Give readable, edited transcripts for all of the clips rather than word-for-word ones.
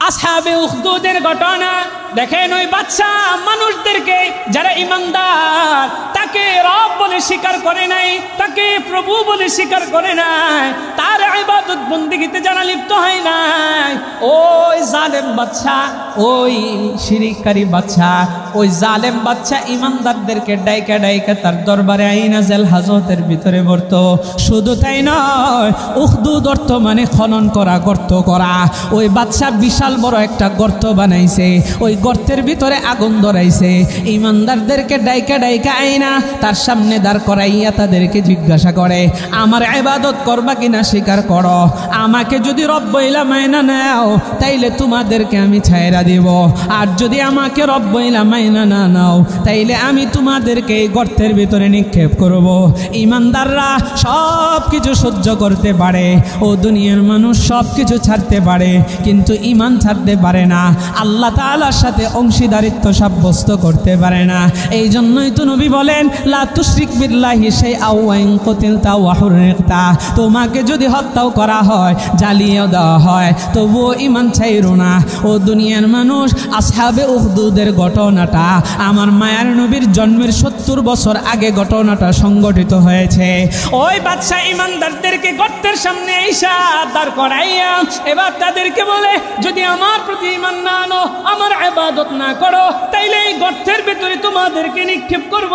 আসহাবে উখদুদের ঘটনা দেখেন। ওই বাচ্চা মানুষদেরকে যারা ইমানদার তাকে রব বলে স্বীকার করে নাই, তাকে প্রভু বলে স্বীকার করে নাই, তার ইবাদত বন্দেগীতে যারা লিপ্ত হয় নাই, ওই জালেম বাচ্চা, ওই শিরিককারী বাচ্চা, ওই জালেম বাচ্চা ইমানদারদেরকে ডাইকা ডাইকা তার দরবারে আইনা জেল হাজতের ভিতরে ভরত। শুধু তাই নয়, উখদুদ অর্থ মানে খনন করা, গর্ত করা। ওই বাচ্চা বিশাল বড় একটা গর্ত বানাইছে, ওই গর্তের ভিতরে আগুন ধরাইছে। ইমানদারদেরকে ডাইকা ডাইকা আইনা তার সামনে দাঁড় করাইয়া তাদেরকে জিজ্ঞাসা করে, আমার ইবাদত করবা কিনা স্বীকার করো, আমাকে যদি রব বইলা মাইনা নাও তাইলে তোমাদেরকে আমি ছাইরা দিব, আর যদি আমাকে রব বইলা মাইনা না নাও তাইলে আমি তোমাদেরকে এই গর্তের ভিতরে নিক্ষেপ করব। ইমানদাররা সব কিছু সহ্য করতে পারে, ও দুনিয়ার মানুষ সব কিছু ছাড়তে পারে, কিন্তু ইমান ছাড়তে পারে না, আল্লাহ তাআলার সাথে অংশীদারিত্ব সাব্যস্ত করতে পারে না। এই জন্যই তো নবী বলেন, লা তুশরিক বিল্লাহি শাইআও ওয়া ইন কুতিলতা ওয়া হুররিকতা, তোমাকে যদি হত্যাও করা হয়, জ্বালিয়েও দেওয়া হয়, তবুও ইমান ছাইরো না। ও দুনিয়ার মানুষ, আসহাবে উখদুদের ঘটনাটা আমার মায়ার নবীর জন্মের 70 বছর আগে ঘটনাটা সংঘটিত হয়েছে। ওই বাদশা ইমানদারদেরকে গর্তের সামনে আইসা দাঁড় করাইয়া এবার তাদেরকে বলে, যদি আমার প্রতি ইমান না আনো, আমার ইবাদত না করো, তাইলে এই গর্তের ভিতরে তোমাদেরকে নিক্ষেপ করব।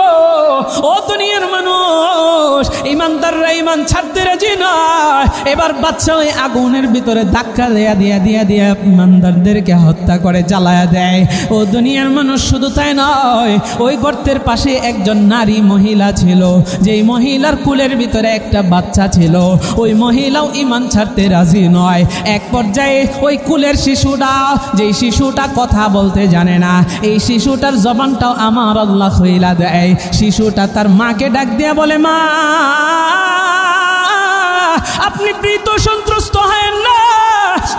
ও দুনিয়ার মানুষ, ইমানদাররা ইমান ছাড়তে রাজি নয়। এবার বাদশা ওই আগুনের ভিতরে ধাক্কা দেয়া দিয়া দিয়া দিয়া ইমানদারদেরকে হত্যা করে জ্বালায়া দেয়। ও দুনিয়ার মানুষ, শুধু তাই নয়, ওই গর্তের পাশে একজন নারী মহিলা ছিল, যেই মহিলার কুলের ভিতরে একটা বাচ্চা ছিল। ওই মহিলাও ইমান ছাড়তে রাজি নয়। এক পর্যায়ে ওই কুলের শিশুটা, যেই শিশুটা কথা বলতে জানে না, এই শিশুটার জবানটাও আমার আল্লাহ খুইলা দেয়। শিশুটা তার মাকে ডাক দিয়া বলে, মা, আপনি ভীত সন্ত্রস্ত হেন না,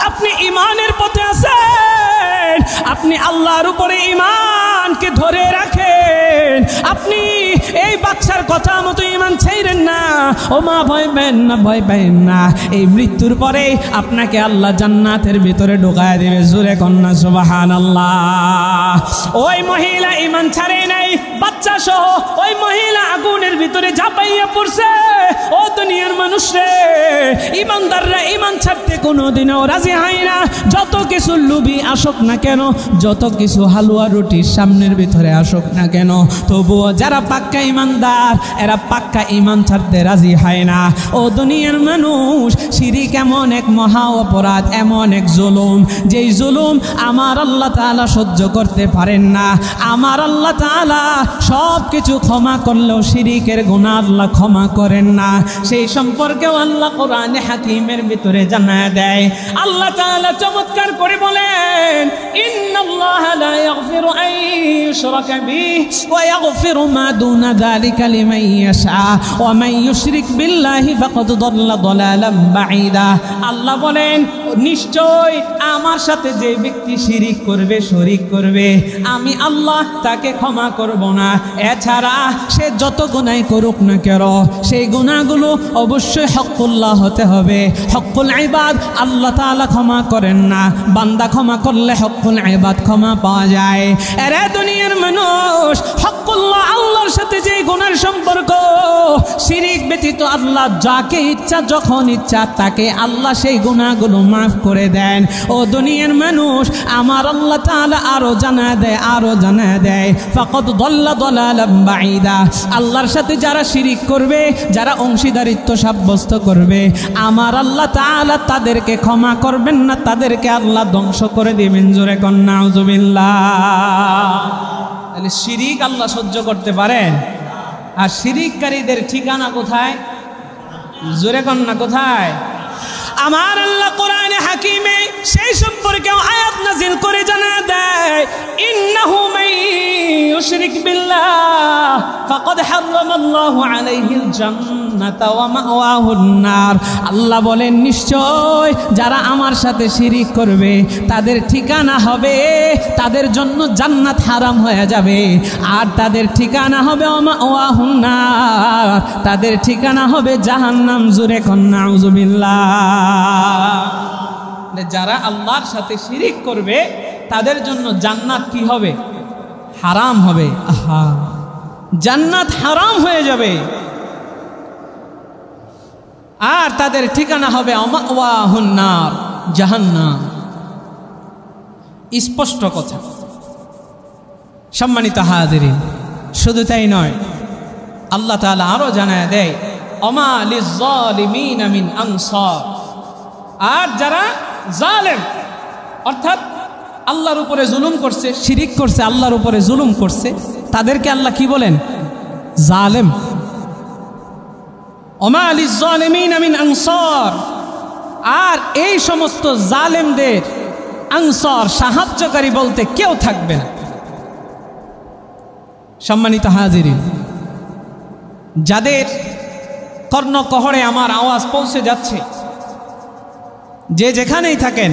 আপনি ইমানের পথে আছেন, আপনি আল্লাহর উপরে ইমানকে ধরে রাখেন, আপনি এই বাচ্চার কথা মতো ইমান ছাইরেন না। ও মা, ভয় পেন না, ভয় পেন না, এই মৃত্যুর পরে আপনাকে আল্লাহ জান্নাতের ভিতরে ঢোকায় দেবে। জোরে কন্যা সুবহানাল্লাহ। ওই মহিলা ইমান ছাড়ে নাই, বাচ্চা সহ ওই মহিলা আগুনের ভিতরে ঝাঁপাইয়া পড়ছে। ও দুনিয়ার মানুষ রে, ইমানদাররা ইমান ছাড়তে কোনোদিনও রাজি হয় না। যত কিছু লুবি আসুক না কেন, যত কিছু হালুয়া রুটির সামনের ভিতরে আসুক না কেন, তবুও যারা পাক্কা ইমানদার, এরা পাক্কা ইমান ছাড়তে রাজি হয় না। ও দুনিয়ার মানুষ, শিরিক এমন এক মহা অপরাধ, এমন এক জুলুম, যেই জুলুম আমার আল্লাহ তাআলা সহ্য করতে পারেন না। আমার আল্লাহ তাআলা সব কিছু ক্ষমা করলেও শিরিকের গুনাহ আল্লাহ ক্ষমা করেন না। সেই সম্পর্কেও আল্লাহ কোরআনে হাকিমের ভিতরে জানায় দেয়। আল্লাহ তাআলা চমৎকার করে বলেন, ইন্নাল্লাহা লা ইয়াগফিরু আন ইউশরাকা বিহি ওয়া ইয়াগফিরু মা দুনা যালিকা লিমান ইয়াশা ওয়া মান ইউশরিক বিল্লাহি ফাকাদ দাল্লা দালালাম বাঈদা। আল্লাহ বলেন, নিশ্চয় আমার সাথে যে ব্যক্তি শিরিক করবে, শরীক করবে, আমি আল্লাহ তাকে ক্ষমা করব না। এছাড়া সে যত গুনাহ করুক না কেন, সেই গুনাহগুলো অবশ্যই হকুল্লাহ হতে হবে। হকুল ইবাদ আল্লাহ তাআলা ক্ষমা করেন না, বান্দা ক্ষমা করলে হকুল ইবাদ ক্ষমা পাওয়া যায়। এরে দুনিয়ার মানুষ, হকুল্লাহ আল্লাহর সাথে যে গুনার সম্পর্ক, শিরিক ব্যতীত আল্লাহ যাকে ইচ্ছা যখন ইচ্ছা তাকে আল্লাহ সেই গুনাহগুলো মাফ করে দেন। ও দুনিয়ার মানুষ, আমার আল্লাহ তাআলা আরো জানায় দেয়, আরো জানায় দেয়, ফাকাদ দাল্লা দালালাম বাঈদা। আল্লাহর সাথে যারা শিরিক করবে, যারা অংশীদারিত্ব সাব্যস্ত করবে, আমার আল্লাহ তাআলা তাদেরকে ক্ষমা করবেন না, তাদেরকে আল্লাহ ধ্বংস করে দিবেন। জোরে কন নাউযুবিল্লাহ। তাহলে শিরিক আল্লাহ সহ্য করতে পারেন? আর শিরিককারীদের ঠিকানা কোথায়? জোরে কন না, কোথায়? আমার আল্লাহ কোরআনে হাকিমে সেই সম্পর্কে আয়াত নাযিল করে জানায় দেয়, ইন্নাহু মান ইউশরিক বিল্লাহ ফাকাদ হারামাল্লাহু আলাইহিল জান্নাতা ওয়া মাওয়াহুন নার। আল্লাহ বলেন, নিশ্চয় যারা আমার সাথে শিরিক করবে তাদের ঠিকানা হবে, তাদের জন্য জান্নাত হারাম হয়ে যাবে, আর তাদের ঠিকানা হবে ওয়া মাওয়াহুন নার, তাদের ঠিকানা হবে জাহান্নাম। জোরে কন নাউযুবিল্লাহ। যারা আল্লাহর সাথে শিরিক করবে তাদের জন্য জান্নাত কি হবে? হারাম হবে। আহা, জান্নাত হারাম হয়ে যাবে আর তাদের ঠিকানা হবে মাওয়াহুন নার, জাহান্নাম। স্পষ্ট কথা। সম্মানিত হাজিরিন, শুধু তাই নয়, আল্লাহ তাআলা আরো জানায় দেয় ওমা লিজ্জালিমিনা মিন আনসার। আর যারা জালেম অর্থাৎ আল্লাহর উপরে জুলুম করছে, শিরিক করছে, আল্লাহর উপরে জুলুম করছে, তাদেরকে আল্লাহ কি বলেন? জালেম। ওমা লিজ্জালিমিনা মিন আনসার। আর এই সমস্ত জালেমদের আনসার, সাহায্যকারী বলতে কেউ থাকবে না। সম্মানিত হাজিরিন, যাদের কর্ণকহরে আমার আওয়াজ পৌঁছে যাচ্ছে, যে যেখানেই থাকেন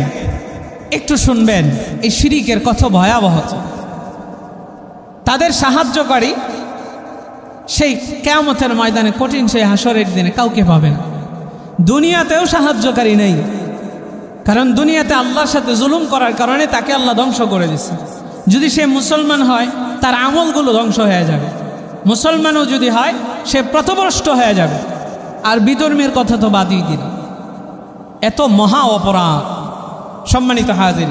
একটু শুনবেন এই শিরিকের কত ভয়াবহ। তাদের সাহায্যকারী সেই কিয়ামতের ময়দানে, কঠিন সেই হাসরের দিনে কাউকে পাবে না। দুনিয়াতেও সাহায্যকারী নেই, কারণ দুনিয়াতে আল্লাহর সাথে জুলুম করার কারণে তাকে আল্লাহ ধ্বংস করে দিচ্ছে। যদি সে মুসলমান হয় তার আমলগুলো ধ্বংস হয়ে যাবে, মুসলমানও যদি হয় সে পথভ্রষ্ট হয়ে যাবে। আর বিধর্মীর কথা তো বাদই দিল, এত মহা অপরাধ। সম্মানিত হাজির,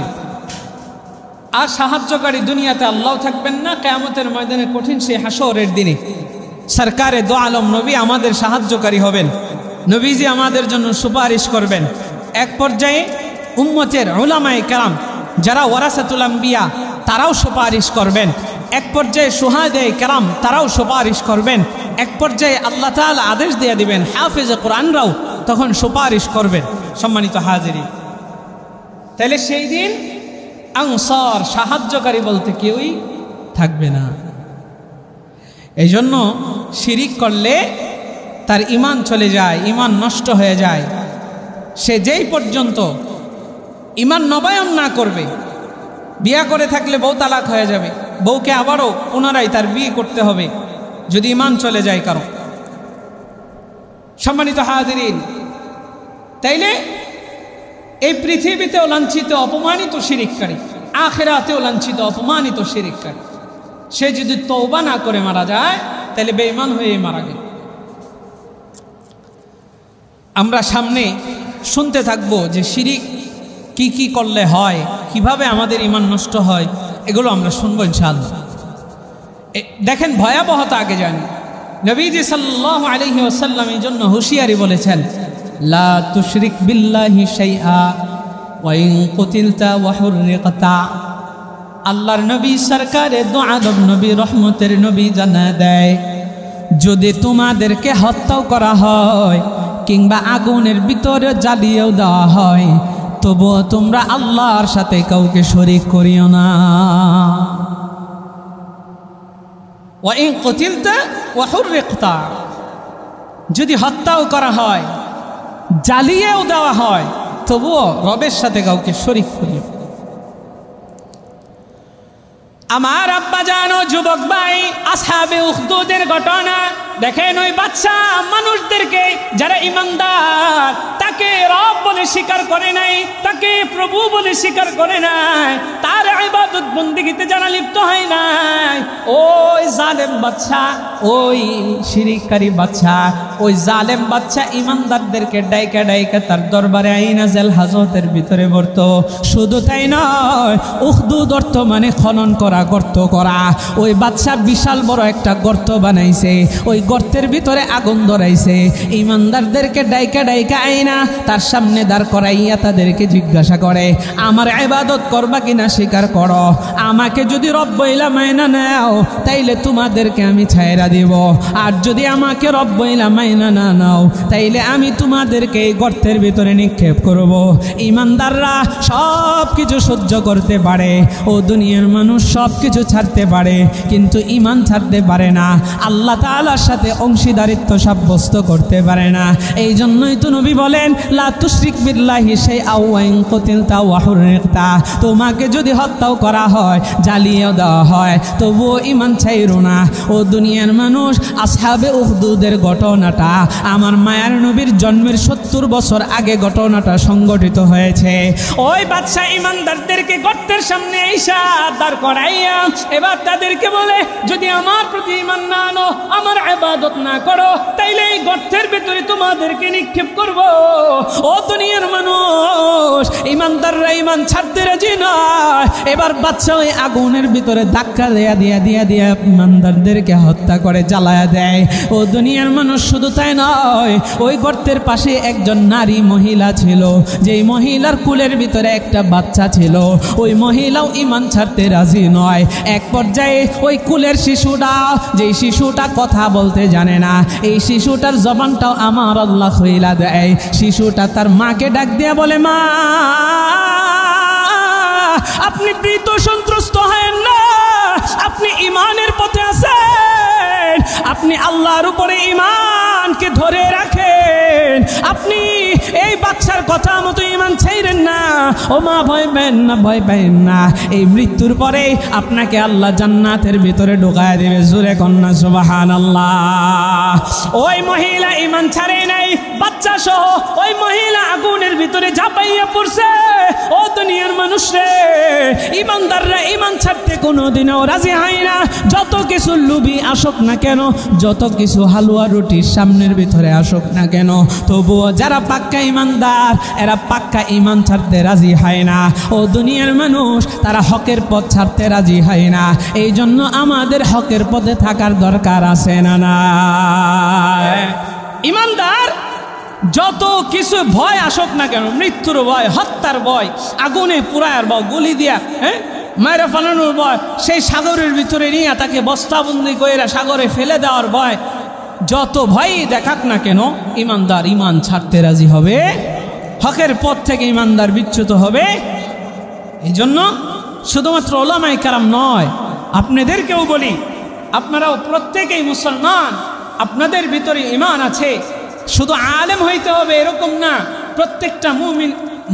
আর সাহায্যকারী দুনিয়াতে আল্লাহ থাকবেন না, কিয়ামতের ময়দানে কঠিন সেই হাসরের দিনে সরকারে দো আলম নবী আমাদের সাহায্যকারী হবেন। নবীজি আমাদের জন্য সুপারিশ করবেন। এক পর্যায়ে উম্মতের উলামায়ে কেরাম যারা ওয়ারাসাতুল আম্বিয়া তারাও সুপারিশ করবেন। এক পর্যায়ে শুহাদায়ে কেরাম তারাও সুপারিশ করবেন। এক পর্যায়ে আল্লাহ তাআলা আদেশ দিয়ে দিবেন হাফেজে কোরআনরাও তখন সুপারিশ করবেন। সম্মানিত হাজিরিন, তাহলে সেই দিন আনসার, সাহায্যকারী বলতে কেউই থাকবে না। এই জন্য শিরিক করলে তার ঈমান চলে যায়, ঈমান নষ্ট হয়ে যায়। সে যেই পর্যন্ত ঈমান নবায়ন না করবে, বিয়ে করে থাকলে বউ তালাক হয়ে যাবে, বউকে আবারও পুনরায় তার বিয়ে করতে হবে যদি ঈমান চলে যায় কারো। সম্মানিত হাজিরিন, তাইলে এই পৃথিবীতেও লাঞ্ছিত অপমানিত শিরিককারী, আখিরাতেও লাঞ্ছিত অপমানিত শিরিককারী, সে যদি তওবা না করে মারা যায় তাহলে বেঈমান হয়ে মারা গেল। আমরা সামনে শুনতে থাকবো যে শিরিক কি কি করলে হয়, কিভাবে আমাদের ঈমান নষ্ট হয়, এগুলো আমরা শুনবো ইনশাআল্লাহ। দেখেন ভয়াবহতা আগে জানি। নবীজি সাল্লাল্লাহু আলাইহি ওয়াসাল্লাম এই জন্য হুঁশিয়ারি বলেছেন, লা তুশরিক বিল্লাহি শাইআ ওয়া ইন কুতিলতা ওয়া হুররিকতা। আল্লাহর নবী সরকারে দো আদম নবী, রহমতের নবী জানা দেয়, যদি তোমাদেরকে হত্যাও করা হয় কিংবা আগুনের ভিতরে জ্বালিয়েও দেওয়া হয়, তবুও তোমরা আল্লাহর সাথে কাউকে শরীক করিও না। ওয়া ইন কুতিলতা ওয়া হুররিকতা, যদি হত্যাও করা হয়, জ্বালিয়েও দেওয়া হয়, তবুও রবের সাথে কাউকে শরীক করিও। আমার আব্বা জানো যুবক ভাই, আসহাবে উখদুদের ঘটনা দেখেন। ওই বাচ্চা মানুষদেরকে যারা ঈমানদার, তাকে রব বলে স্বীকার করে নাই, তাকে প্রভু বলে স্বীকার করে নাই, তার ইবাদত বন্দেগীতে যারা লিপ্ত হয় নাই, ওই জালেম বাচ্চা, ওই শিরিককারী বাচ্চা, ওই জালেম বাচ্চা ঈমানদারদেরকে ডাইকা ডাইকা তার দরবারে আইনা জেল হাজতের ভিতরে ভরত। শুধু তাই নয়, উখদুদ অর্থ মানে খনন করা, গর্ত করা। ওই বাচ্চা বিশাল বড় একটা গর্ত বানাইছে, ওই গর্তের ভিতরে আগুন ধরাইছে। ঈমানদারদেরকে ডাইকা ডাইকা আইনা তার সামনে দাঁড় করাইয়া তাদেরকে জিজ্ঞাসা করে, আমার ইবাদত করবা কিনা স্বীকার করো, আমাকে যদি রব বইলা মাইনা নাও তাইলে তোমাদেরকে আমি ছাইরা দিব, আর যদি আমাকে রব বইলা মাইনা না নাও তাইলে আমি তোমাদেরকে এই গর্তের ভিতরে নিক্ষেপ করব। ঈমানদাররা সব কিছু সহ্য করতে পারে, ও দুনিয়ার মানুষ সব কিছু ছাড়তে পারে, কিন্তু ঈমান ছাড়তে পারে না। আল্লাহ তাআলার সাথে সাথে অংশীদারিত্ব সাব্যস্ত করতে পারে না। এই জন্যই তো নবী বলেন লা তুশরিক বিল্লাহি শাইআন ওয়া ইন কুতিলতা ওয়া হুররিকতা, তোমাকে যদি হত্যাও করা হয়, জ্বালিয়ে দেওয়া হয়, তবুও ঈমান ছাইরো না। ও দুনিয়ার মানুষ, আসহাবে উহদুদের ঘটনাটা আমার মায়ার নবীর জন্মের 70 বছর আগে ঘটনাটা সংঘটিত হয়েছে। ওই বাদশা ঈমানদারদেরকে গর্তের সামনে আইসা দাঁড় করাইয়া এবার তাদেরকে বলে, যদি আমার প্রতি ঈমান না আনো, আমার ইবাদত না করো, তাইলে এই গর্তের ভিতরে তোমাদেরকে নিক্ষেপ করব। ও দুনিয়ার মানুষ, ঈমানদাররা ঈমান ছাড়তে রাজি নয়। এবার বাদশা ওই আগুনের ভিতরে ধাক্কা দিয়া ঈমানদারদেরকে হত্যা করে জ্বালায়া দেয়। ও দুনিয়ার মানুষ, শুধু তাই নয়, ওই গর্তের পাশে একজন নারী মহিলা ছিল, যেই মহিলার কুলের ভিতরে একটা বাচ্চা ছিল। ওই মহিলাও ঈমান ছাড়তে রাজি নয়। এক পর্যায়ে ওই কুলের শিশুটা, যেই শিশুটা কথা বলতে জানে না, এই শিশুটার জবানটাও আমার আল্লাহ খুইলা দেয়। শিশুটা তার মাকে ডাক দিয়া বলে, মা আপনি ভীত সন্ত্রস্ত হয়েন না, আপনি ঈমানের পথে আছেন, আপনি আল্লাহর উপরে ঈমানকে ধরে রাখেন, আপনি এই বাদশার কথা মতো ঈমান ছাইরেন না। ও মা, ভয় পেন না, ভয় পেন না, এই মৃত্যুর পরে আপনাকে আল্লাহ জান্নাতের ভিতরে ঢোকায় দেবে। জোরে কন্যা সুবহানাল্লাহ। ওই মহিলা ঈমান ছাড়ে নাই, বাচ্চা সহ ওই মহিলা আগুনের ভিতরে ঝাঁপাইয়া পড়ছে। ও দুনিয়ার মানুষ রে, ঈমানদাররা ঈমান ছাড়তে কোনোদিনও রাজি হয় না। যত কিছু লুবি আসুক না কেন, যত কিছু হালুয়া রুটির সামনের ভিতরে আসুক না কেন, তবুও যারা পাক্কা ঈমানদার, এরা পাক্কা ঈমান ছাড়তে রাজি হয় না। ও দুনিয়ার মানুষ, তারা হকের পথ ছাড়তে রাজি হয় না। এই জন্য আমাদের হকের পথে থাকার দরকার আছে না না? ঈমানদার যত কিছু ভয় আসুক না কেন, মৃত্যুর ভয়, হত্যার ভয়, আগুনে পুরায়ার ভয়, গুলি দিয়া মায়েরা ফালানোর ভয়, সেই সাগরের ভিতরে নিয়ে তাকে বস্তাবন্দি করে সাগরে ফেলে দেওয়ার ভয়, যত ভয়ই দেখাক না কেন, ঈমানদার ঈমান ছাড়তে রাজি হবে, হকের পথ থেকে ঈমানদার বিচ্যুত হবে। এই জন্য শুধুমাত্র উলামায়ে কেরাম নয়, আপনাদেরকেও বলি, আপনারাও প্রত্যেকেই মুসলমান, আপনাদের ভিতরে ঈমান আছে। শুধু আলেম হইতে হবে এরকম না, প্রত্যেকটা মুমিন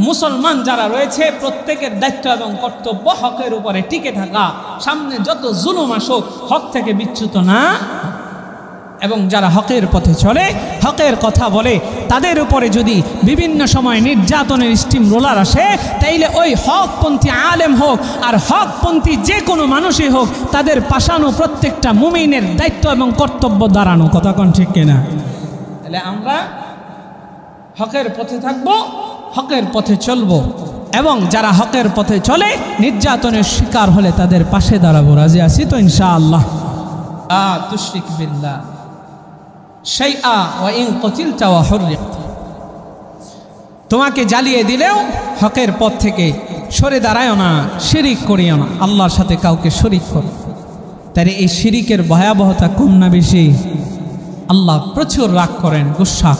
মুসলমান যারা রয়েছে প্রত্যেকের দায়িত্ব এবং কর্তব্য হকের উপরে টিকে থাকা, সামনে যত জুলুম আসুক হক থেকে বিচ্যুত না, এবং যারা হকের পথে চলে, হকের কথা বলে, তাদের উপরে যদি বিভিন্ন সময় নির্যাতনের স্টিম রোলার আসে, তাইলে ওই হকপন্থী আলেম হোক আর হকপন্থী যে কোনো মানুষই হোক, তাদের পাশানো প্রত্যেকটা মুমিনের দায়িত্ব এবং কর্তব্য দাঁড়ানো। কথা কোন ঠিক কিনা? তাহলে আমরা হকের পথে থাকবো, হকের পথে চলবো, এবং যারা হকের পথে চলে নির্যাতনের শিকার হলে তাদের পাশে দাঁড়াবো। রাজি আছি তো ইনশাআল্লাহ? লা তুশরিক বিল্লাহ শাইআ ওয়া ইন কুতিলতা ওয়া হুররিকতা, তোমাকে জ্বালিয়ে দিলেও হকের পথ থেকে সরে দাঁড়ায়ও না, শিরিক করিও না, আল্লাহর সাথে কাউকে শরিক করো। তাই এই শিরিকের ভয়াবহতা কম না বেশি? আল্লাহ প্রচুর রাগ করেন, গুসা।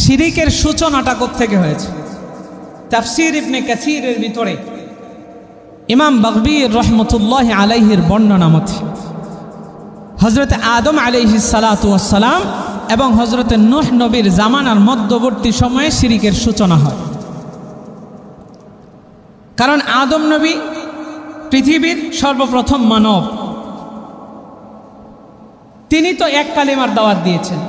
শিরিকের সূচনাটা কোত্থেকে হয়েছে? তাফসীর ইবনে কাসীরের ভিতরে ইমাম বাগবী রহমতুল্লাহ আলাইহির বর্ণনা মতে হযরত আদম আলাইহিস সালাতু ওয়াস সালাম এবং হযরত নূহ নবীর জামানার মধ্যবর্তী সময়ে শিরিকের সূচনা হয়। কারণ আদম নবী পৃথিবীর সর্বপ্রথম মানব, তিনি তো এক কালিমার দাওয়াত দিয়েছেন,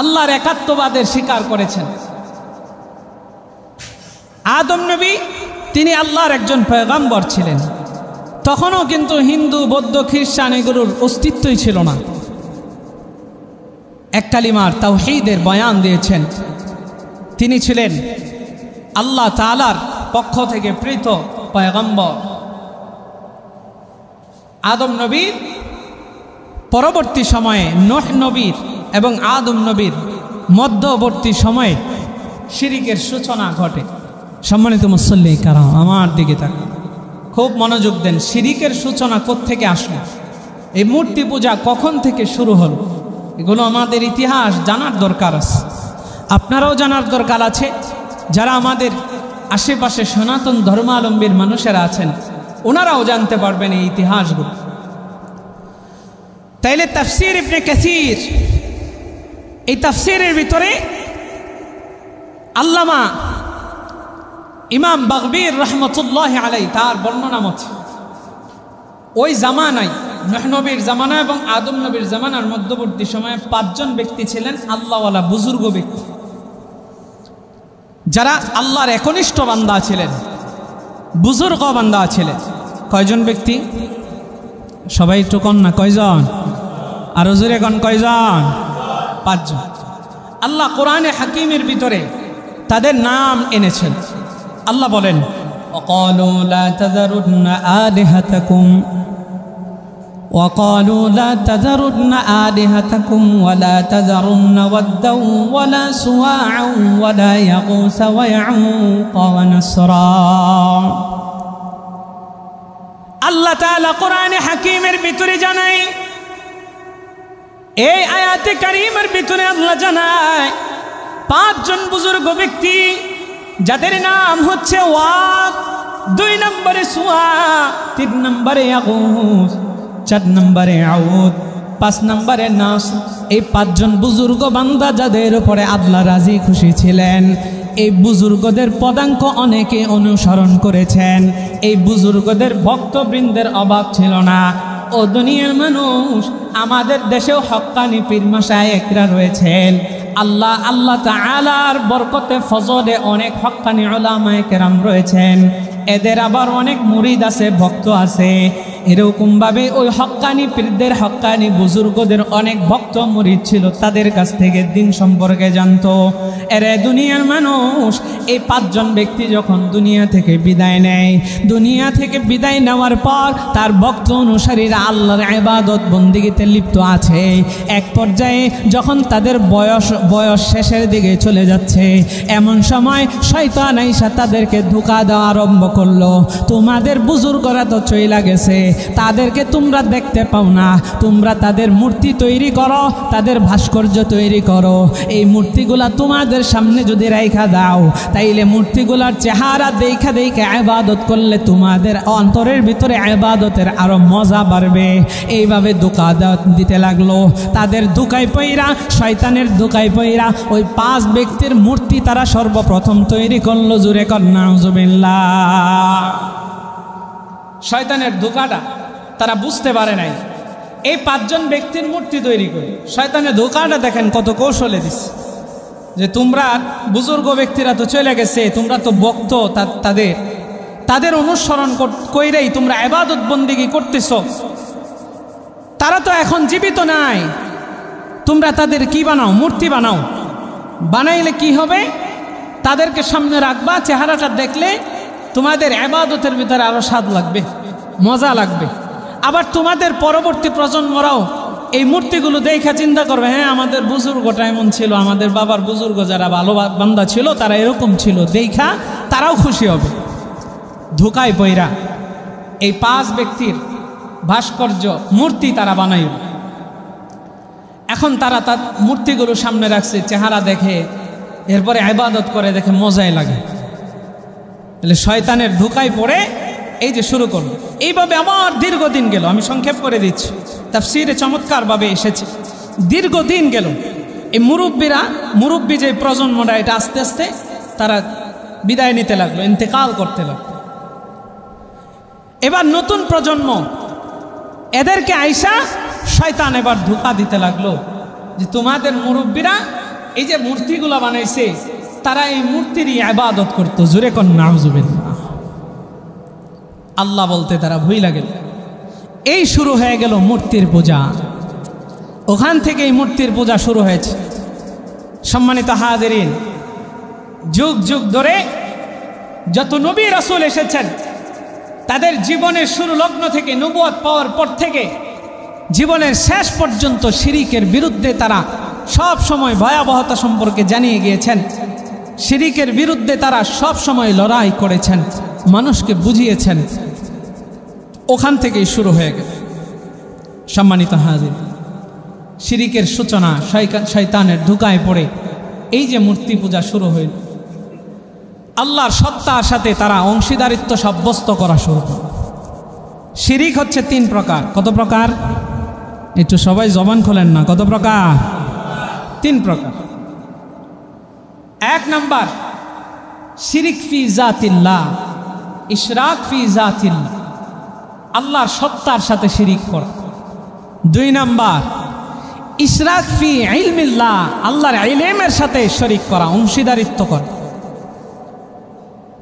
আল্লাহর একাত্মবাদের স্বীকার করেছেন। আদম নবী তিনি আল্লাহর একজন পয়গম্বর ছিলেন। তখনও কিন্তু হিন্দু, বৌদ্ধ, খ্রিস্টান এগুলোর অস্তিত্বই ছিল না। এক কালিমার তাওহীদের বয়ান দিয়েছেন। তিনি ছিলেন আল্লাহ তাআলার পক্ষ থেকে প্রেরিত পয়গম্বর। আদম নবীর পরবর্তী সময়ে নূহ নবীর এবং আদম নবীর মধ্যবর্তী সময়ে শিরিকের সূচনা ঘটে। সম্মানিত মুসল্লি কারাম, আমার দিকে তাকান, খুব মনোযোগ দেন। শিরিকের সূচনা কোত্থেকে আসলো? এই মূর্তি পূজা কখন থেকে শুরু হলো? এগুলো আমাদের ইতিহাস জানার দরকার আছে, আপনারাও জানার দরকার আছে। যারা আমাদের আশেপাশে সনাতন ধর্মাবলম্বীর মানুষেরা আছেন, ওনারাও জানতে পারবেন এই ইতিহাসগুলো। তাইলে তাফসীর ইবনে কাসীর, এই তাফসীরের ভিতরে আল্লামা ইমাম বাগবীর রাহমাতুল্লাহি আলাইহি তার বর্ণনা মতে ওই জামানায় নূহ নবীর জামানা এবং আদম নবীর জামানার মধ্যবর্তী সময়ে 5 জন ব্যক্তি ছিলেন আল্লাহওয়ালা বুজুর্গ ব্যক্তি, যারা আল্লাহর একনিষ্ঠ বান্দা ছিলেন, বুজুর্গ বান্দা ছিলেন। কয়জন ব্যক্তি? সবাই একটু কন না, কয়জন? আরো জোরে কন, কয়জন? 5 জন। আল্লাহ কোরআনে হাকিমের ভিতরে তাদের নাম এনেছেন। আল্লাহ বলেন, وقالوا لا تذرن آلهتكم وقالوا لا تذرن آلهتكم ولا تذرن ودا ولا سواعا ولا يغوث ويعوق ونسرا। আল্লাহ তাআলা কোরআনে হাকিমের ভিতরে জানায়, এই আয়াতে কারিমের ভিতরে আল্লাহ জানায় 5 জন বুজুর্গ ব্যক্তি যাদের নাম হচ্ছে ওয়াদ, 2 নম্বরে সুয়া, 3 নম্বরে ইয়াগুস, 4 নম্বরে আউদ, 5 নম্বরে নাস। এই 5 জন বুজুর্গ বান্দা যাদের উপরে আল্লাহ রাজি খুশি ছিলেন, এই বুজুর্গদের পদাঙ্ক অনেকে অনুসরণ করেছেন। এই বুজুর্গদের ভক্তবৃন্দের অভাব ছিল না। ও দুনিয়ার মানুষ, আমাদের দেশেও হক্কানি পীর মাশায়েখরা রয়েছেন। আল্লাহ তাআলার বরকতে ফজলে অনেক হক্কানি উলামায়ে কেরাম রয়েছেন। এদের আবার অনেক মুরিদ আছে, ভক্ত আছে। এরকমভাবে ওই হক্কানি পীরদের, হক্কানি বুজুর্গদের অনেক ভক্ত মুরিদ ছিল, তাদের কাছ থেকে দিন সম্পর্কে জানতো। এরে দুনিয়ার মানুষ, এই 5 জন ব্যক্তি যখন দুনিয়া থেকে বিদায় নেয়, দুনিয়া থেকে বিদায় নেওয়ার পর তার ভক্ত অনুসারীরা আল্লাহর ইবাদত বন্দেগীতে লিপ্ত আছে। এক পর্যায়ে যখন তাদের বয়স শেষের দিকে চলে যাচ্ছে, এমন সময় শয়তান আইসা তাদেরকে ধোঁকা দেওয়া আরম্ভ করলো। তোমাদের বুজুর্গরা তো চইলা গেছে, তাদেরকে তোমরা দেখতে পাও না, তোমরা তাদের মূর্তি তৈরি করো, তাদের ভাস্কর্য তৈরি করো। এই মূর্তিগুলা তোমাদের সামনে যদি রাইখা দাও, তাইলে মূর্তিগুলার চেহারা দেখা দেখা ইবাদত করলে তোমাদের অন্তরের ভিতরে ইবাদতের আরো মজা বাড়বে। এইভাবে ধোঁকা দিতে লাগলো। তাদের ধোঁকায় পইরা, শয়তানের ধোঁকায় পইরা ওই 5 ব্যক্তির মূর্তি তারা সর্বপ্রথম তৈরি করলো। জুরে কর নাউজুবিল্লাহ। শয়তানের ধোঁকাটা তারা বুঝতে পারে নাই। এই 5 জন ব্যক্তির মূর্তি তৈরি করে শয়তানের ধোঁকাটা দেখেন কত কৌশলে দিচ্ছে, যে তোমরা বুজুর্গ ব্যক্তিরা তো চলে গেছে, তোমরা তো ভক্ত, তাদের অনুসরণ কইরাই তোমরা ইবাদত বন্দেগী করতেছ, তারা তো এখন জীবিত নাই। তোমরা তাদের কি বানাও? মূর্তি বানাও। বানাইলে কি হবে? তাদেরকে সামনে রাখবা, চেহারাটা দেখলে তোমাদের ইবাদতের ভিতরে আরো স্বাদ লাগবে, মজা লাগবে। আবার তোমাদের পরবর্তী প্রজন্মরাও এই মূর্তিগুলো দেখা চিন্তা করবে, হ্যাঁ আমাদের বুজুর্গটা এমন ছিল, আমাদের বাবার বুজুর্গ যারা ভালো বান্দা ছিল তারা এরকম ছিল, দেখা তারাও খুশি হবে। ধোঁকায় পইরা এই 5 ব্যক্তির ভাস্কর্য মূর্তি তারা বানাইল। এখন তারা তার মূর্তিগুলো সামনে রাখছে, চেহারা দেখে, এরপরে ইবাদত করে, দেখে মজাই লাগে। তাহলে শয়তানের ধোঁকায় পড়ে এই যে শুরু করলো। এইভাবে আমার দীর্ঘদিন গেল, আমি সংক্ষেপ করে দিচ্ছি, তাফসীরে চমৎকারভাবে এসেছে। দীর্ঘদিন গেল, এই মুরব্বী যে প্রজন্মটা, এটা আস্তে আস্তে তারা বিদায় নিতে লাগলো, ইন্তেকাল করতে লাগলো। এবার নতুন প্রজন্ম, এদেরকে আইসা শয়তান এবার ধোঁকা দিতে লাগলো যে তোমাদের মুরব্বীরা এই যে মূর্তিগুলা বানাইছে, তারা এই মূর্তিরই ইবাদত করতো। জোরে কর নাউজুবিল্লাহ। আল্লাহ বলতে তারা ভুইলা গেল। এই শুরু হয়ে গেল মূর্তির পূজা। ওখান থেকে এই মূর্তির পূজা শুরু হয়েছে। সম্মানিত হাজিরিন, যুগ যুগ ধরে যত নবী রাসূল এসেছেন, তাদের জীবনের শুরু লগ্ন থেকে, নবুয়ত পাওয়ার পর থেকে জীবনের শেষ পর্যন্ত শিরিকের বিরুদ্ধে তারা সব সময় ভয়াবহতা সম্পর্কে জানিয়ে গিয়েছেন। শিরিকের বিরুদ্ধে তারা সব সময় লড়াই করেছেন, মানুষকে বুঝিয়েছেন। ওখান থেকেই শুরু হয়ে গেল। সম্মানিত হাজির, শিরিকের সূচনা শয়তানের ধোঁকায় পড়ে এই যে মূর্তি পূজা শুরু হইল, আল্লাহর সত্তার সাথে তারা অংশীদারিত্ব সাব্যস্ত করা শুরু করে। শিরিক হচ্ছে 3 প্রকার। কত প্রকার? একটু সবাই জবান খোলেন না, কত প্রকার? 3 প্রকার। 1 নাম্বার শিরিক ফি জাতিল্লাহ, ইশরাক ফি জাতিল্লাহ, আল্লাহর সত্তার সাথে শিরিক করা। 2 নাম্বার ইশরাক ফি ইলমিল্লাহ, আল্লাহর ইলমের সাথে শরীক করা, অংশীদারিত্ব করা।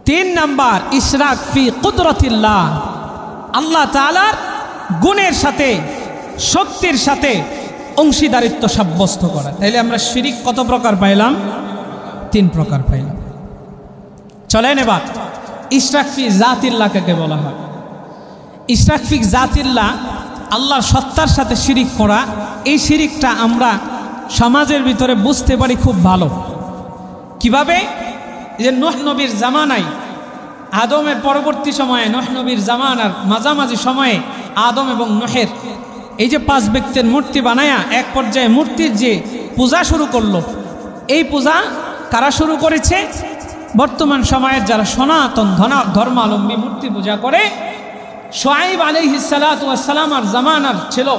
3 নাম্বার ইশরাক ফি কুদরতিল্লাহ, আল্লাহ তাআলার গুণের সাথে শক্তির সাথে অংশীদারিত্ব সাব্যস্ত করা। তাইলে আমরা শিরিক কত প্রকার পাইলাম? 3 প্রকার পাইলাম। চলেন এবার ইশরাক ফি জাতিল্লাহ কাকে বলা হয়? ইশরাক ফি জাতিল্লাহ, আল্লাহর সত্তার সাথে শিরিক করা। এই শিরিকটা আমরা সমাজের ভিতরে বুঝতে পারি খুব ভালো। কিভাবে? যে নূহ নবীর জামানায়, আদমের পরবর্তী সময়ে, নূহ নবীর জামানার মাঝামাঝি সময়ে আদম এবং নূহের এই যে 5 ব্যক্তির মূর্তি বানায়া এক পর্যায়ে মূর্তির যে পূজা শুরু করলো, এই পূজা কারা শুরু করেছে? বর্তমান সময়ের যারা সনাতন ধর্মাবলম্বী মূর্তি পূজা করে। শুআয়ব আলাইহিস সালাতু ওয়াস সালামের জামানার ছিল,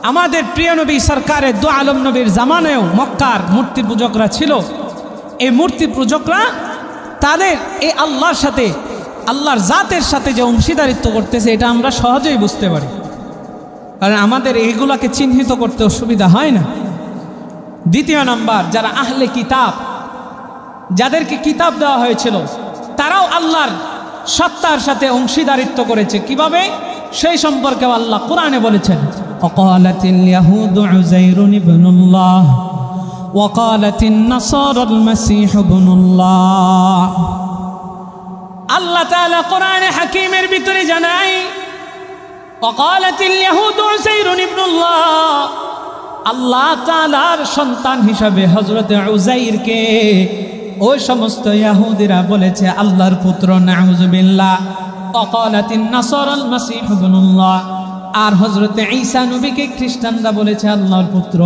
আমাদের প্রিয় নবী সরকারে দু আলম নবীর জামানায়ও মক্কার মূর্তি পূজকরা ছিল। এই মূর্তি পূজকরা তাদের এই আল্লাহর সাথে, আল্লাহর জাতের সাথে যে অংশীদারিত্ব করতেছে, এটা আমরা সহজেই বুঝতে পারি, কারণ আমাদের এইগুলাকে চিহ্নিত করতে অসুবিধা হয় না। 2 নাম্বার যারা আহলে কিতাব, যাদেরকে কিতাব দেওয়া হয়েছিল, তারাও আল্লাহর সত্তার সাথে অংশীদারিত্ব করেছে। কিভাবে? সেই সম্পর্কে আল্লাহ কোরআনে বলেছেন, ওয়াকালাতিল ইয়াহুদু উযাইরুন ইবনুল্লাহ ওয়াকালাতিন নাসারাল মাসীহু ইবনুল্লাহ। আল্লাহ তাআলা কোরআনে হাকিমের ভিতরে জানায়, ওয়াকালাতিল ইয়াহুদু উযাইরুন ইবনুল্লাহ, আল্লাহ তাআলার সন্তান হিসাবে হযরত উযাইরকে ওই সমস্ত ইহুদিরা বলেছে আল্লাহর পুত্র, নাউযুবিল্লাহ। ওয়াকালাতিন নাসারাল মাসীহু ইবনুল্লাহ, আর হযরত ঈসা নবীকে খ্রিস্টানরা বলেছে আল্লাহর পুত্র।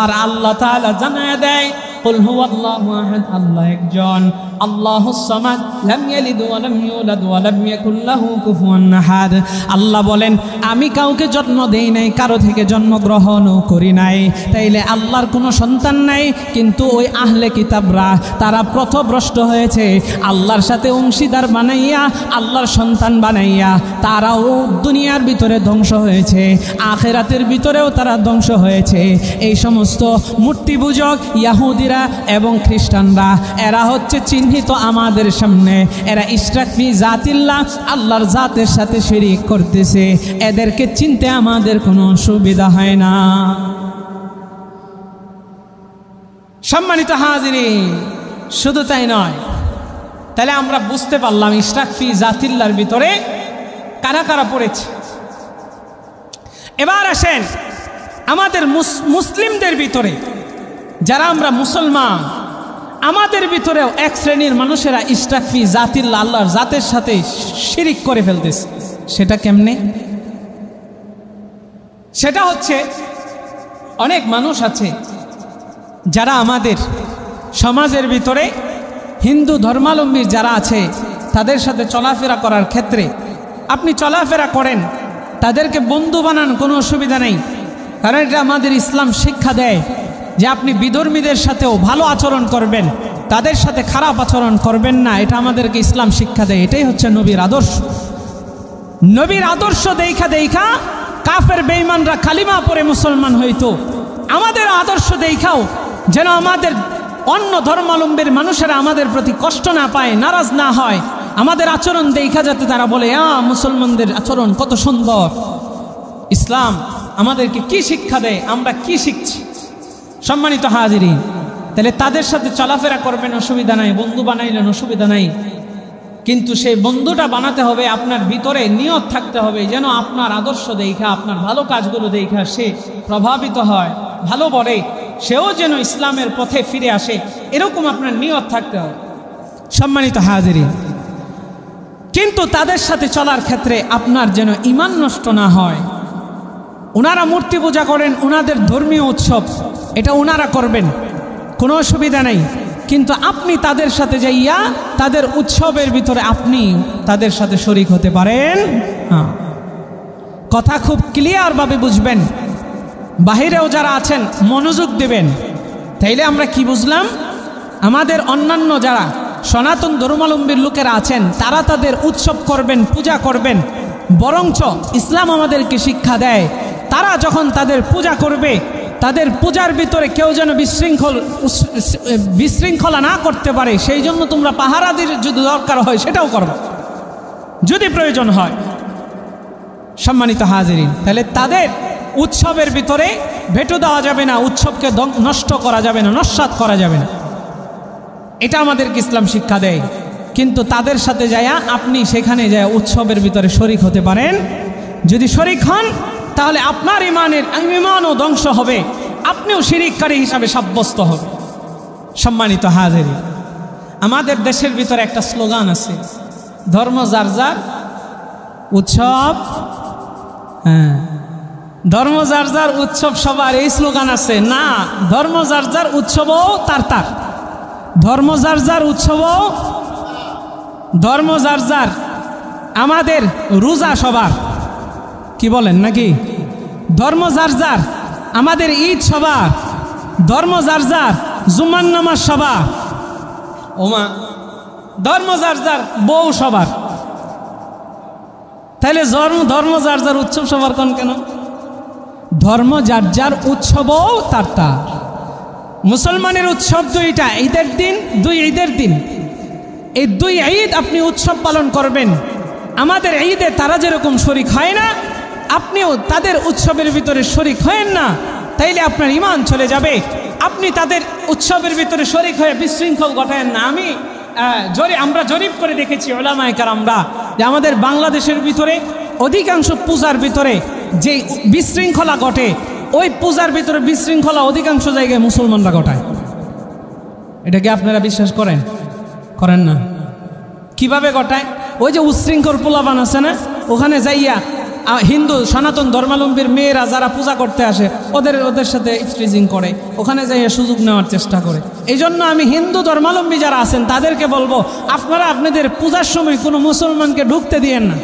আর আল্লাহ তাআলা জানায় দেয়, কুল হুয়াল্লাহু আহাদ, আল্লাহ একজন, আল্লাহুস সামাদ, লাম ইয়ালিদ ওয়া লাম ইউলাদ ওয়া লাম ইয়াকুল লাহু কুফুয়ান আহাদ। আল্লাহ বলেন, আমি কাউকে জন্ম দেই নাই, কারো থেকে জন্মগ্রহণও করি নাই। তাইলে আল্লাহর কোনো সন্তান নাই। কিন্তু ওই আহলে কিতাবরা তারা পথভ্রষ্ট হয়েছে, আল্লাহর সাথে অংশীদার বানাইয়া, আল্লাহর সন্তান বানাইয়া তারাও দুনিয়ার ভিতরে ধ্বংস হয়েছে, আখিরাতের ভিতরেও তারা ধ্বংস হয়েছে। এই সমস্ত মূর্তি পূজক ইহুদিরা এবং খ্রিস্টানরা, এরা হচ্ছে চিহ্নিত আমাদের সামনে। এরা ইশরাক ফি জাতিল্লাহ, আল্লাহর জাতের সাথে শিরিক করতেছে। এদেরকে চিনতে আমাদের কোনো অসুবিধা হয় না। সম্মানিত হাজিরিন, শুধু তাই নয়, তাহলে আমরা বুঝতে পারলাম ইশরাক ফি জাতিল্লাহর ভিতরে কারা কারা পড়েছে। এবার আসেন আমাদের মুসলিমদের ভিতরে, যারা আমরা মুসলমান, আমাদের ভিতরেও এক শ্রেণীর মানুষেরা ইশরাক ফি জাতিল্লাহ, আল্লাহর জাতের সাথে শিরিক করে ফেলতেছে। সেটা কেমনে? সেটা হচ্ছে, অনেক মানুষ আছে যারা আমাদের সমাজের ভিতরে হিন্দু ধর্মাবলম্বী যারা আছে, তাদের সাথে চলাফেরা করার ক্ষেত্রে আপনি চলাফেরা করেন, তাদেরকে বন্ধু বানান, কোনো অসুবিধা নেই। কারণ এটা আমাদের ইসলাম শিক্ষা দেয় যে আপনি বিধর্মীদের সাথেও ভালো আচরণ করবেন, তাদের সাথে খারাপ আচরণ করবেন না। এটা আমাদেরকে ইসলাম শিক্ষা দেয়। এটাই হচ্ছে নবীর আদর্শ। নবীর আদর্শ দেখা দেখা কাফের বেঈমানরা কালিমা পড়ে মুসলমান হইতো। আমাদের আদর্শ দেখাও যেন আমাদের অন্য ধর্মাবলম্বীর মানুষেরা আমাদের প্রতি কষ্ট না পায়, নারাজ না হয়। আমাদের আচরণ দেখা যাতে তারা বলে, মুসলমানদের আচরণ কত সুন্দর। ইসলাম আমাদেরকে কি শিক্ষা দেয়, আমরা কি শিখছি। সম্মানিত হাজিরিন, তাহলে তাদের সাথে চলাফেরা করবেন, অসুবিধা নাই, বন্ধু বানাইলেন, অসুবিধা নাই। কিন্তু সেই বন্ধুটা বানাতে হবে, আপনার ভিতরে নিয়ত থাকতে হবে যেন আপনার আদর্শ দেখা, আপনার ভালো কাজগুলো দেখা সে প্রভাবিত হয়, ভালো বলে, সেও যেন ইসলামের পথে ফিরে আসে, এরকম আপনার নিয়ত থাকতে হবে। সম্মানিত হাজিরিন, কিন্তু তাদের সাথে চলার ক্ষেত্রে আপনার যেন ঈমান নষ্ট না হয়। ওনারা মূর্তি পূজা করেন, ওনাদের ধর্মীয় উৎসব, এটা ওনারা করবেন, কোনো অসুবিধা নেই। কিন্তু আপনি তাদের সাথে যাইয়া তাদের উৎসবের ভিতরে আপনি তাদের সাথে শরীক হতে পারেন। কথা খুব ক্লিয়ারভাবে বুঝবেন। বাহিরেও যারা আছেন মনোযোগ দেবেন। তাইলে আমরা কি বুঝলাম? আমাদের অন্যান্য যারা সনাতন ধর্মাবলম্বীর লোকেরা আছেন তারা তাদের উৎসব করবেন, পূজা করবেন, বরঞ্চ ইসলাম আমাদেরকে শিক্ষা দেয় তারা যখন তাদের পূজা করবে তাদের পূজার ভিতরে কেউ যেন বিশৃঙ্খলা না করতে পারে, সেই জন্য তোমরা পাহারাদের যদি দরকার হয় সেটাও করবে যদি প্রয়োজন হয়। সম্মানিত হাজিরিন, তাহলে তাদের উৎসবের ভিতরে ভেটো দেওয়া যাবে না, উৎসবকে নষ্ট করা যাবে না, নস্যাৎ করা যাবে না, এটা আমাদেরকে ইসলাম শিক্ষা দেয়। কিন্তু তাদের সাথে যায়া আপনি সেখানে যায় উৎসবের ভিতরে শরিক হতে পারেন। যদি শরিক হন তাহলে আপনার ইমানও ধ্বংস হবে, আপনিও শিরিককারী হিসাবে সাব্যস্ত হবে। সম্মানিত হাজিরিন, আমাদের দেশের ভিতরে একটা স্লোগান আছে, ধর্ম যার যার উৎসব, হ্যাঁ ধর্ম যার যার উৎসব সবার, এই স্লোগান আছে না। ধর্ম যার যার উৎসবও তার তার, ধর্ম যার যার উৎসবও, ধর্ম যার যার। আমাদের রোজা সবার, কি বলেন নাকি? ধর্ম যার যার। আমাদের ঈদ সবার, ধর্ম যার যার। জুমার নামাজ সবার, ওমা ধর্ম যার যার। বউ সবার। তাহলে ধর্ম যার যার উৎসব সবার কোন কেন? ধর্ম যার যার উৎসবও তার তার। মুসলমানের উৎসব দুইটা, ঈদের দিন, দুই ঈদের দিন। এই দুই ঈদ আপনি উৎসব পালন করবেন। আমাদের ঈদে তারা যেরকম শরিক হয় না, আপনিও তাদের উৎসবের ভিতরে শরিক হয়েন না, তাইলে আপনার ঈমান চলে যাবে। আপনি তাদের উৎসবের ভিতরে শরিক হয়ে বিশৃঙ্খল ঘটায়েন না। আমরা জরিপ করে দেখেছি উলামায়ে কেরামরা যে আমাদের বাংলাদেশের ভিতরে অধিকাংশ পূজার ভিতরে যে বিশৃঙ্খলা ঘটে, ওই পূজার ভিতরে বিশৃঙ্খলা অধিকাংশ জায়গায় মুসলমানরা ঘটায়। এটা কি আপনারা বিশ্বাস করেন? করেন না? কিভাবে ঘটায়? ওই যে উচ্ছৃঙ্খল পোলাপান আছে না, ওখানে যাইয়া হিন্দু সনাতন ধর্মাবলম্বীর মেয়েরা যারা পূজা করতে আসে ওদের সাথে ইফটিজিং করে, ওখানে যাইয়া সুযোগ নেওয়ার চেষ্টা করে। এই জন্য আমি হিন্দু ধর্মাবলম্বী যারা আছেন তাদেরকে বলবো, আপনারা আপনাদের পূজার সময় কোনো মুসলমানকে ঢুকতে দিয়েন না।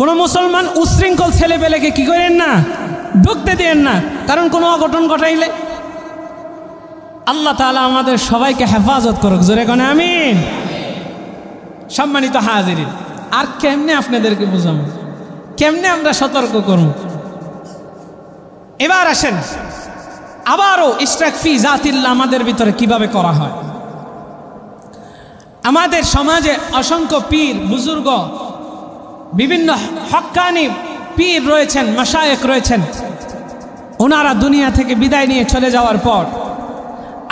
কোনো মুসলমান উচ্ছৃঙ্খল ছেলেপেলেকে কি করেন না, ঢুকতে দিয়েন না। কারণ কোনো অঘটন ঘটাইলে আল্লাহ তাআলা আমাদের সবাইকে হেফাজত করুক। জোরে কোন আমিন। সম্মানিত হাজিরিন, আর কেমনে আপনাদেরকে বুঝাবো, কেমনে আমরা সতর্ক করব? এবার আসেন আবারও ইশরাক ফি জাতিল্লাহ আমাদের ভিতরে কিভাবে করা হয়। আমাদের সমাজে অসংখ্য পীর বুজুর্গ, বিভিন্ন হক্কানি পীর রয়েছেন, মাশায়েখ রয়েছেন। ওনারা দুনিয়া থেকে বিদায় নিয়ে চলে যাওয়ার পর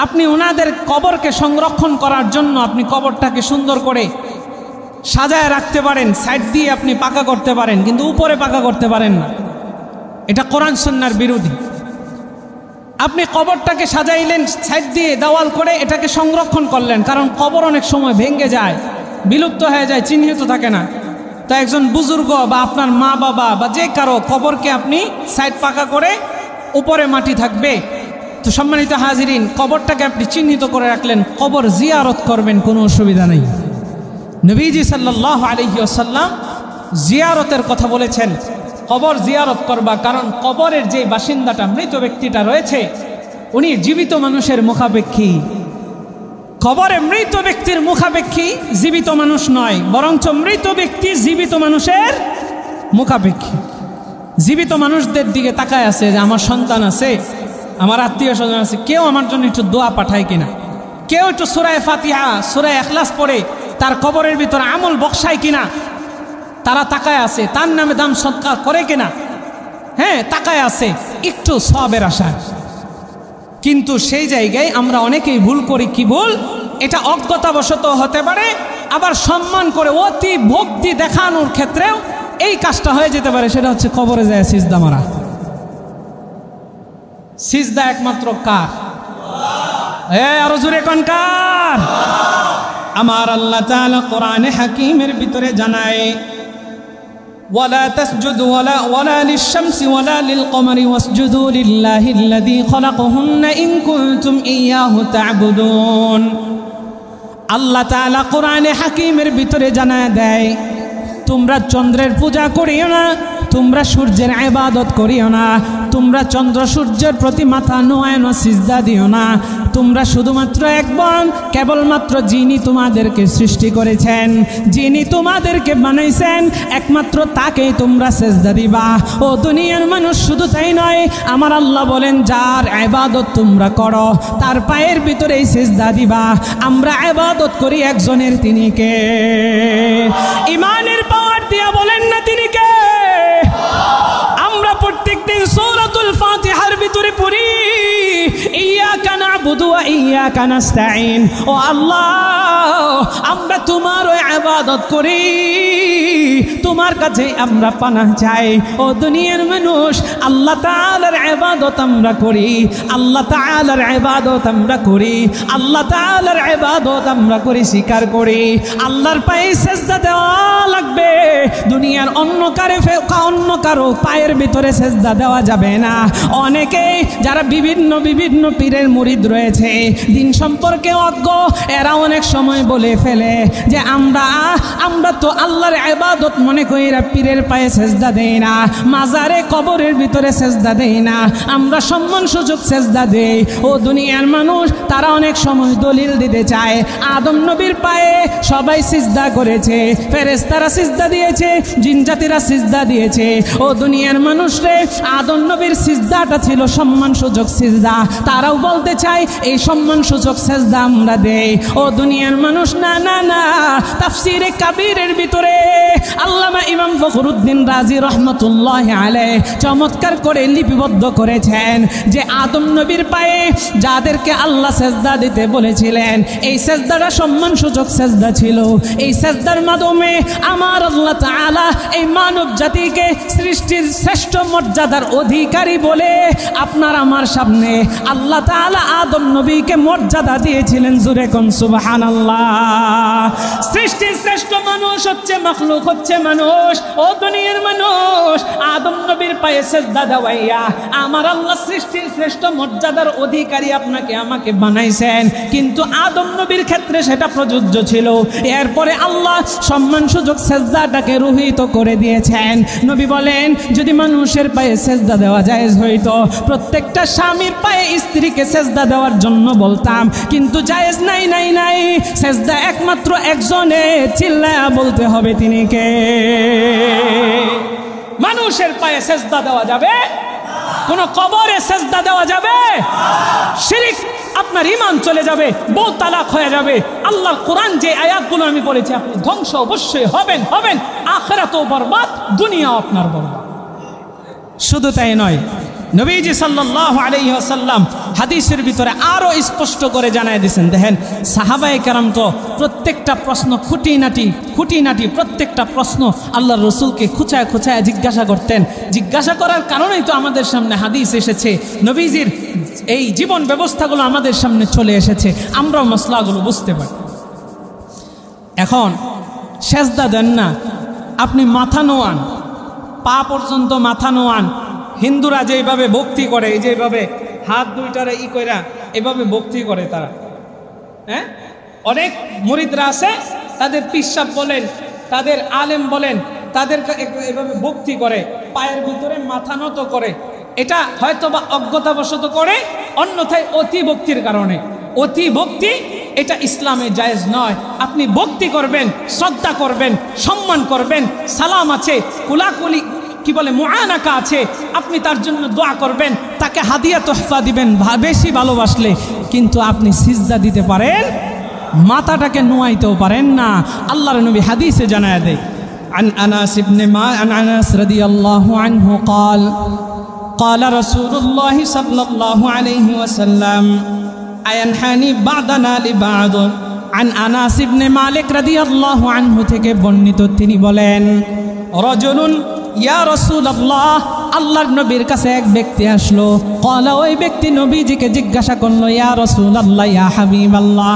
আপনি ওনাদের কবরকে সংরক্ষণ করার জন্য আপনি কবরটাকে সুন্দর করে সাজায় রাখতে পারেন, সাইড দিয়ে আপনি পাকা করতে পারেন, কিন্তু উপরে পাকা করতে পারেন না। এটা কোরআন সুন্নাহর বিরোধী। আপনি কবরটাকে সাজাইলেন সাইড দিয়ে দেওয়াল করে, এটাকে সংরক্ষণ করলেন, কারণ কবর অনেক সময় ভেঙে যায়, বিলুপ্ত হয়ে যায়, চিহ্নিত থাকে না। তো একজন বুজুর্গ বা আপনার মা বাবা বা যে কারো কবরকে আপনি সাইড পাকা করে উপরে মাটি থাকবে। তো সম্মানিত হাজিরিন, কবরটাকে আপনি চিহ্নিত করে রাখলেন, কবর জিয়ারত করবেন, কোনো অসুবিধা নেই। নবীজি সাল্লাল্লাহু আলাইহি ওয়াসাল্লাম জিয়ারতের কথা বলেছেন, কবর জিয়ারত করবা, কারণ কবরের যে বাসিন্দাটা, মৃত ব্যক্তিটা রয়েছে, উনি জীবিত মানুষের মুখাপেক্ষী। কবরে মৃত ব্যক্তির মুখাপেক্ষী, জীবিত মানুষ নয়, বরঞ্চ মৃত ব্যক্তি জীবিত মানুষের মুখাপেক্ষী। জীবিত মানুষদের দিকে তাকায় আছে যে আমার সন্তান আছে, আমার আত্মীয় স্বজন আছে, কেউ আমার জন্য একটু দোয়া পাঠায় কিনা, কেউ একটু সূরা ফাতিহা সূরা ইখলাস পড়ে তার কবরের ভিতরে আমল বক্সায় কিনা, তারা তাকায় আছে, তার নামে দান সদকা করে কিনা, হ্যাঁ তাকায় আছে একটু সওয়াবের আশায়। কিন্তু সেই জায়গায় আমরা অনেকেই ভুল করি। কি ভুল? এটা অজ্ঞতাবশত হতে পারে, আবার সম্মান করে অতি ভক্তি দেখানোর ক্ষেত্রেও এই কাজটা হয়ে যেতে পারে। সেটা হচ্ছে কবরে যায় সিজদা মারা। সিজদা একমাত্র কার? আরো জোরে কোন কার? আমার আল্লাহ তাআলা কোরআনে হাকিমের ভিতরে জানায়, ওয়ালা তাসজুদু ওয়ালা লিশ-শামসি ওয়ালা লিল-কমারি ওয়াসজুদু লিল্লাহিল্লাযী খালাকাহুন্না ইন কুনতুম ইয়্যাহু তা'বুদুন। আল্লাহ তাআলা কোরআনে হাকিমের ভিতরে জানায় দেয়, তোমরা চন্দ্রের পূজা করিও না, তোমরা সূর্যের ইবাদত করিও না, তোমরা চন্দ্র সূর্যের প্রতি মাথা নোয়ায় না, সিজদা দিও না। তোমরা শুধুমাত্র একবার কেবলমাত্র যিনি তোমাদেরকে সৃষ্টি করেছেন, যিনি তোমাদেরকে বানাইছেন, একমাত্র তাকেই তোমরা সিজদা দিবা। ও দুনিয়ার মানুষ, শুধু তাই নয়, আমার আল্লাহ বলেন যার ইবাদত তোমরা করো তার পায়ের ভিতরেই সিজদা দিবা। আমরা ইবাদত করি একজনের, তিনি কে? ঈমানের পাওয়ার দিয়া বলেন না তিনি কে? আমরা প্রত্যেকদিন সূরাতুল ফাতিহার ভিতরে পড়ি ইয়্যাকা না'বুদু ওয়া ইয়্যাকা নাস্তাঈন। ও আল্লাহ, আমরা তোমার ইবাদত করি, তোমার কাছে আমরা পানাহ চাই। ও দুনিয়ার মানুষ, আল্লাহ তাআলার ইবাদত আমরা করি, আল্লাহ তাআলার ইবাদত আমরা করি, আল্লাহ তাআলার ইবাদত আমরা করি, স্বীকার করি। আল্লাহর পায়ে সিজদা দেওয়া লাগবে, দুনিয়ার অন্য কারো পায়ের ভিতরে সিজদা দেওয়া যাবে না। অনেকেই যারা বিভিন্ন পীরের মুরিদ রয়েছে, দিন সম্পর্কে অজ্ঞ, এরা অনেক সময় বলে ফেলে যে আমরা তো আল্লাহর ইবাদত মনে কইরা পীরের পায়ে সিজদা দেই না, মাজারে কবরের ভিতরে সিজদা দেই না, আমরা সম্মান সুযোগ সিজদা দেই। ও দুনিয়ার মানুষ, তারা অনেক সময় দলিল দিতে চায় আদম নবীর পায়ে সবাই সিজদা করেছে, ফেরেশতারা সিজদা দিয়েছে, জিন জাতিরা সিজদা দিয়েছে। ও দুনিয়ার মানুষ রে, আদম নবীর সিজদাটা ছিল সম্মান সুযোগ সিজদা, তারাও বলতে চায় এই সম্মান সুযোগ সিজদা আমরা দেই। ও দুনিয়ার মানুষ, না না না, তাফসীরে কাবীরের ভিতরে আল্লামা ইমাম ফখরুদ্দিন রাজি রহমতুল্লাহ আলাইহি চমৎকার করে লিপিবদ্ধ করেছেন যে আদম নবীর পায়ে যাদেরকে আল্লাহ সিজদা দিতে বলেছিলেন, এই সিজদাটা সম্মান সুযোগ সিজদা ছিল। এই সিজদার মাধ্যমে আমার আল্লাহ তাআলা এই মানব জাতিকে সৃষ্টির শ্রেষ্ঠ মর্যাদার অধিকারী বলে আপনার আমার সামনে আল্লাহ তাআলা আদম নবীকে মর্যাদা দিয়েছিলেন। জোরে কোন সুবহানাল্লাহ। সৃষ্টির শ্রেষ্ঠ মানুষ হচ্ছে, মাখলুক হচ্ছে মানুষ। ও দুনিয়ার মানুষ, আদম নবীর পায়ে সিজদা দেওয়াইয়া আমার আল্লাহ সৃষ্টির শ্রেষ্ঠ মর্যাদার অধিকারী আপনাকে আমাকে বানাইছেন, কিন্তু আদম নবীর ক্ষেত্রে সেটা প্রযোজ্য ছিল। এরপরে আল্লাহ সম্মান সুযোগ সিজদাটাকে রহিত করে দিয়েছেন। নবী বলেন, যদি মানুষের পায়ে সিজদা দেওয়া জায়েজ হইতো, প্রত্যেকটা স্বামীর পায়ে স্ত্রীকে সিজদা দেওয়ার জন্য বলতাম, কিন্তু জায়েজ নাই নাই নাই। সিজদা একমাত্র একজনে, চিল্লায়া বলতে হবে তিনি কে? মানুষের পায়ে সিজদা দেওয়া যাবে? কোন কবরে সিজদা দেওয়া যাবে? শিরক, আপনার ঈমান চলে যাবে, বউ তালাক হয়ে যাবে। আল্লাহর কোরআন যে আয়াতগুলো আমি বলেছি, আপনি ধ্বংস অবশ্যই হবেন, আখিরাতও বরবাদ, দুনিয়াও আপনার বরবাদ। শুধু তাই নয়, নবীজি সাল্লাল্লাহু আলাইহি ওয়াসাল্লাম হাদিসের ভিতরে আরো স্পষ্ট করে জানায় দিয়েছেন। দেখেন, সাহাবায়ে কেরাম তো প্রত্যেকটা প্রশ্ন খুঁটিনাটি প্রত্যেকটা প্রশ্ন আল্লাহর রাসূলকে খুঁচায় জিজ্ঞাসা করতেন। জিজ্ঞাসা করার কারণেই তো আমাদের সামনে হাদিস এসেছে, নবীজির এই জীবন ব্যবস্থাগুলো আমাদের সামনে চলে এসেছে, আমরাও মসলাগুলো বুঝতে পারি। এখন সেজদা দেন না, আপনি মাথা নোয়ান, পা পর্যন্ত মাথা নোয়ান। হিন্দুরা যেভাবে ভক্তি করে, যেভাবে হাত দুইটারে কইরা এভাবে ভক্তি করে তারা, হ্যাঁ, অনেক মুরিদরা আছে, তাদের পিসাব বলেন, তাদের আলেম বলেন, তাদের এভাবে ভক্তি করে, পায়ের ভিতরে মাথা নত করে। এটা হয়তো বা অজ্ঞতাবশত করে, অন্যথায় অতি ভক্তির কারণে। অতি ভক্তি এটা ইসলামে জায়েজ নয়। আপনি ভক্তি করবেন, শ্রদ্ধা করবেন, সম্মান করবেন, সালাম আছে, কুলাকুলি কি বলে মুআনাকা আছে, আপনি তার জন্য দোয়া করবেন, তাকে হাদিয়া তোহফা দিবেন বেশি ভালোবাসলে, কিন্তু আপনি সিজদা দিতে পারেন, মাথাটাকে নোয়াইতেও পারেন না। আল্লাহর নবী হাদিসে জানায় দেয়, عن أنس رضي الله عنه قال رسول الله صلى الله عليه وسلم أينحني بعضنا لبعض। عن أنس بن مالك رضي الله عنه থেকে বর্ণিত, তিনি বলেন, রজুলুন ইয়া রাসূলুল্লাহ, আল্লাহর নবীর কাছে এক ব্যক্তি আসলো। ক্বালা, ওই ব্যক্তি নবীজিকে জিজ্ঞাসা করলো, ইয়া রাসূলুল্লাহ, ইয়া হাবিবাল্লাহ,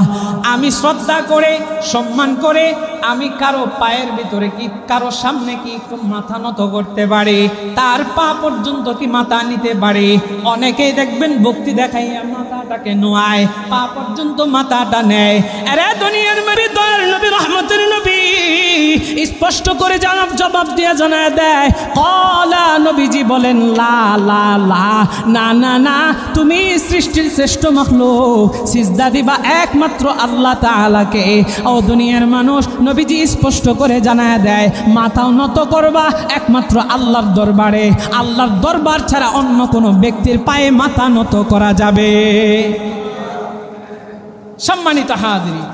আমি শ্রদ্ধা করে, সম্মান করে আমি কারো পায়ের ভিতরে কি, কারো সামনে কি মাথা নত করতে পারি? তার পা পর্যন্ত কি মাথা নিতে পারি? অনেকেই দেখবেন ভক্তি দেখাইয়া মাথাটাকে নোয়ায়, পা পর্যন্ত মাথাটা নেয়। আরে দুনিয়ার নবী, দয়ার নবী, রহমতের নবী, স্পষ্ট করে জবাব দিয়ে জানায় দেয়, ক্বালা, নবীজি বলেন, লা লা লা, না না না, তুমি সৃষ্টির শ্রেষ্ঠ মাখলুক, সিজদা দিবা একমাত্র আল্লাহ তাআলাকে। ও দুনিয়ার মানুষ, নবীজি স্পষ্ট করে জানায় দেয়, মাথাও নত করবা একমাত্র আল্লাহর দরবারে। আল্লাহর দরবার ছাড়া অন্য কোনো ব্যক্তির পায়ে মাথা নত করা যাবে। সম্মানিত হাজিরিন,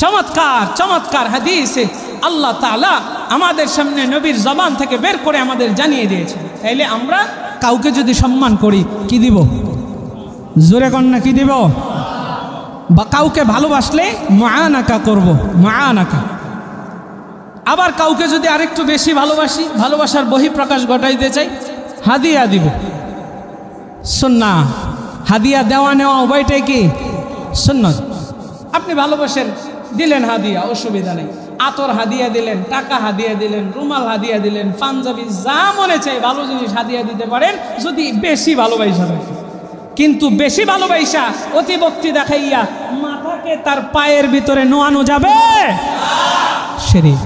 চমৎকার চমৎকার হাদিসে আল্লাহ তাআলা আমাদের সামনে নবীর জবান থেকে বের করে আমাদের জানিয়ে দিয়েছেন। তাইলে আমরা কাউকে যদি সম্মান করি, কি দিব? জোরে কন্যা, কি দিব? বা কাউকে ভালোবাসলে মুআনাকা করব, মুআনাকা। আবার কাউকে যদি আরেকটু বেশি ভালোবাসি, ভালোবাসার বহিঃপ্রকাশ ঘটাইতে চাই, হাদিয়া দিব। সুন্নাহ, হাদিয়া দেওয়া নেওয়া উভয়টাই কি সুন্নাত। আপনি ভালোবাসেন, দিলেন হাদিয়া, অসুবিধা নেই। আতর হাদিয়া দিলেন, টাকা হাদিয়া দিলেন, রুমাল হাদিয়া দিলেন, পাঞ্জাবি, যা মনে চাই ভালো জিনিস হাদিয়া দিতে পারেন, যদি বেশি ভালোবাসা থাকে। কিন্তু বেশি ভালোবাসা অতিভক্তি দেখাইয়া মাথাকে তার পায়ের ভিতরে নোয়ানো যাবে? শিরক,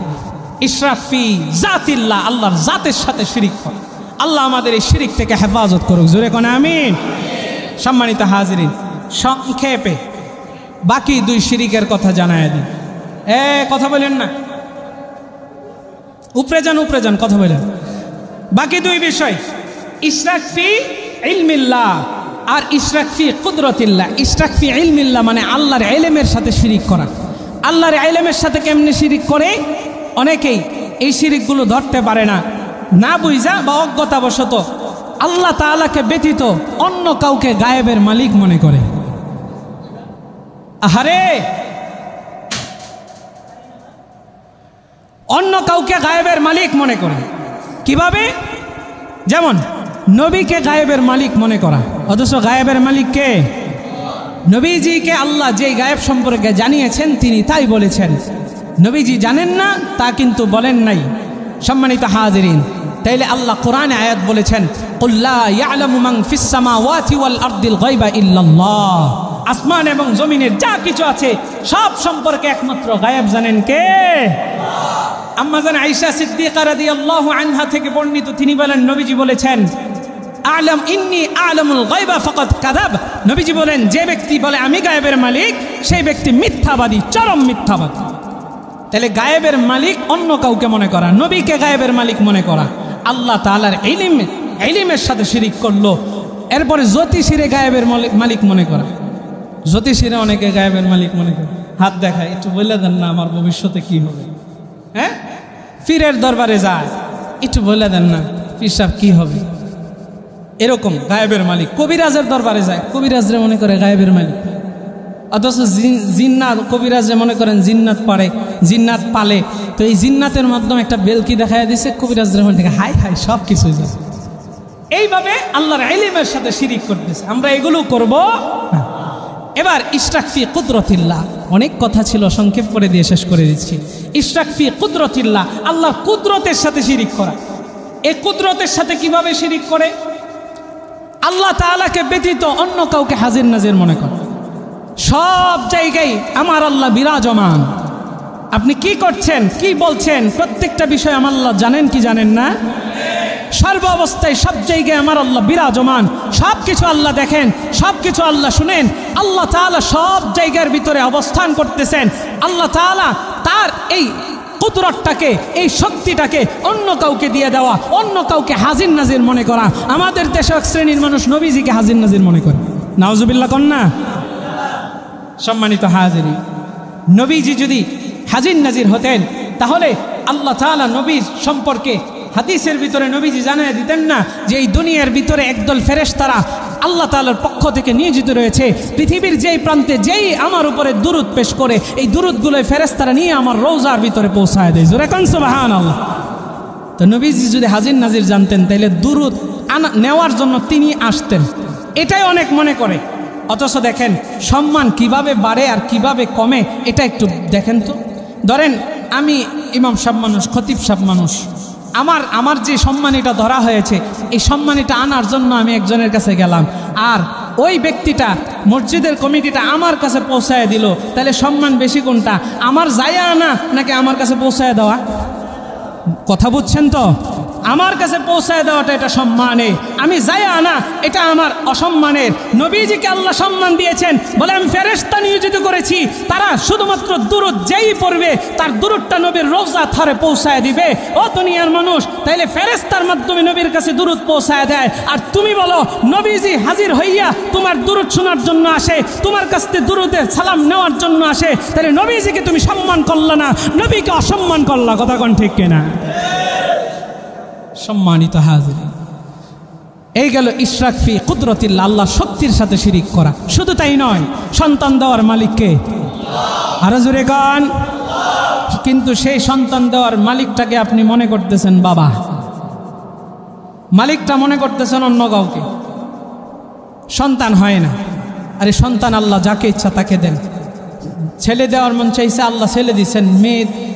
ইশরাক ফি জাতিল্লাহ, আল্লাহর জাতের সাথে শিরিক করা। আল্লাহ আমাদের এই শিরিক থেকে হেফাজত করুক, জোরে কোন আমিন। সম্মানিত হাজিরিন, সংক্ষেপে বাকি দুই শিরিকের কথা জানায় দিই। কথা বলেন না, উপরে যান, কথা বলেন। বাকি দুই বিষয়, ইশরাক ফি ইলমিল্লাহ আর ইশরাক ফি কুদরতিল্লাহ। ইশরাক ফি ইলমিল্লাহ মানে আল্লাহর ইলমের সাথে শিরিক করা। আল্লাহর ইলমের সাথে কেমনে শিরিক করে? অনেকেই এই শিরিকগুলো ধরতে পারে না, না বুঝা বা অজ্ঞতাবশত আল্লাহ তাআলাকে ব্যতীত অন্য কাউকে গায়েবের মালিক মনে করে। আহারে, অন্য কাউকে গায়েবের মালিক মনে করে। কিভাবে? যেমন নবীকে গায়েবের মালিক মনে করা, অথচ গায়েবের মালিক কে? নবীজিকে আল্লাহ যেই গায়েব সম্পর্কে জানিয়েছেন তিনি তাই বলেছেন। নবীজি জানেন না তা কিন্তু বলেন নাই। সম্মানিত হাজিরিন, তাইলে আল্লাহ কোরআনে আয়াত বলেছেন, কুল লা ইয়ালামু মান ফিস সামাওয়াতি ওয়াল আরদিল গায়বা ইল্লাল্লাহ। আসমান এবং জমিনের যা কিছু আছে সব সম্পর্কে একমাত্র গায়েব জানেন কে? আম্মা জান আয়েশা সিদ্দিকা রাদিয়াল্লাহু আনহা থেকে বর্ণিত, তিনি বলেন, নবীজি বলেছেন, আ'লাম ইন্নী আ'লামুল গায়বা ফাকাদ কাযাব। নবীজি বলেন, যে ব্যক্তি বলে আমি গায়েবের মালিক, সেই ব্যক্তি মিথ্যাবাদী, চরম মিথ্যাবাদী। তাহলে গায়েবের মালিক অন্য কাউকে মনে করা, নবীকে গায়েবের মালিক মনে করা, আল্লাহ তাআলার ইলমের সাথে শিরিক করলো। এরপরে জ্যোতিষীরে গায়েবের মালিক মনে করা। জ্যোতিষীরা অনেকে গায়েবের মালিক মনে করে, হাত দেখায়, একটু বলে দেন না আমার ভবিষ্যতে কি হবে। হ্যাঁ, পীরের দরবারে যায়, একটু বলে দেন না পীর সাহেব কি হবে, এরকম গায়েবের মালিক। কবিরাজের দরবারে যায়, কবিরাজরে মনে করে গায়েবের মালিক, অথচ জিন্নাত, কবিরাজরে মনে করেন জিন্নাত পারে, জিন্নাত পালে। তো এই জিন্নাতের মাধ্যমে একটা বেলকি দেখায় দিছে, কবিরাজরে মনে থেকে হাই হাই সব কিছুই যায়। এইভাবে আল্লাহর ইলমের সাথে শিরিক করতেছে। আমরা এগুলো করব না। এবার ইশরাক ফি কুদরতিল্লাহ, অনেক কথা ছিল, সংক্ষেপ করে দিয়ে শেষ করে দিচ্ছি। ইশরাক ফি কুদরতিল্লাহ, আল্লাহর কুদরতের সাথে শিরিক করা। এই কুদরতের সাথে কিভাবে শিরিক করে? আল্লাহ তাআলাকে ব্যতীত অন্য কাউকে হাজির নাজির মনে করে। সব জায়গায় আমার আল্লাহ বিরাজমান। আপনি কি করছেন, কি বলছেন, প্রত্যেকটা বিষয় আমার আল্লাহ জানেন কি জানেন না? সর্ব অবস্থায় সব জায়গায় আমার আল্লাহ বিরাজমান। সব কিছু আল্লাহ দেখেন, সব কিছু আল্লাহ শুনেন। আল্লাহ তাআলা সব জায়গার ভিতরে অবস্থান করতেছেন। আল্লাহ তাআলা তার এই কুদরতটাকে, এই শক্তিটাকে অন্য কাউকে দিয়ে দেওয়া, অন্য কাউকে হাজির নাজির মনে করা। আমাদের দেশে এক শ্রেণীর মানুষ নবীজিকে হাজির নাজির মনে করে। নাউজুবিল্লাহ কন্যা। সম্মানিত হাজিরিন, নবীজি যদি হাজির নাজির হতেন তাহলে আল্লাহ তাআলা নবীর সম্পর্কে হাদিসের ভিতরে নবীজি জানিয়ে দিতেন না যে এই দুনিয়ার ভিতরে একদল ফেরেশতারা আল্লাহ তাআলার পক্ষ থেকে নিয়োজিত রয়েছে। পৃথিবীর যেই প্রান্তে যেই আমার উপরে দুরূদ পেশ করে, এই দুরূদগুলোই ফেরেশতারা নিয়ে আমার রওজার ভিতরে পৌঁছায় দেয়। জোরে কোন সুবহানাল্লাহ। তো নবীজি যদি হাজির নাজির জানতেন তাহলে দুরূদ নেওয়ার জন্য তিনি আসতেন, এটাই অনেক মনে করে। অথচ দেখেন সম্মান কিভাবে বাড়ে আর কিভাবে কমে, এটা একটু দেখেন তো। ধরেন আমি ইমাম সাহেব মানুষ, খতিব সাহেব মানুষ, আমার যে সম্মানীটা ধরা হয়েছে, এই সম্মানীটা আনার জন্য আমি একজনের কাছে গেলাম, আর ওই ব্যক্তিটা মসজিদের কমিটিটা আমার কাছে পৌঁছায় দিল, তাহলে সম্মান বেশি কোনটা, আমার যায়া আনা নাকি আমার কাছে পৌঁছায় দেওয়া? কথা বুঝছেন তো? আমার কাছে পৌঁছায় দেওয়াটা এটা সম্মানের, আমি যায়া আনা এটা আমার অসম্মানের। নবীজিকে আল্লাহ সম্মান দিয়েছেন বলে আমি ফেরেশতা নিয়োজিত করেছি, তারা শুধুমাত্র দুরূদ যেই পড়বে তার দুরূদটা নবীর রওজা থারে পৌঁছায় দিবে। ও দুনিয়ার মানুষ, তাইলে ফেরেশতার মাধ্যমে নবীর কাছে দুরূদ পৌঁছায় দেয়, আর তুমি বলো নবীজি হাজির হইয়া তোমার দুরূদ শোনার জন্য আসে, তোমার কাছ থেকে দুরূদের সালাম নেওয়ার জন্য আসে, তাহলে নবীজিকে তুমি সম্মান করলা না, নবীকে অসম্মান করলা। কথা কোন ঠিক কিনা? সম্মানিত হাজির, এই গেল ইশরাক ফি কুদরতিল্লাহ, আল্লাহর শক্তির সাথে শিরিক করা। শুধু তাই নয়, সন্তান দেওয়ার মালিককে আরো জোরে গান। কিন্তু সেই সন্তান দেওয়ার মালিকটাকে আপনি মনে করতেছেন বাবা, মালিকটা মনে করতেছেন অন্য কাউকে, সন্তান হয় না। আরে সন্তান আল্লাহ যাকে ইচ্ছা তাকে দেন। ছেলে দেওয়ার মন চাইছে আল্লাহ ছেলে দিচ্ছেন,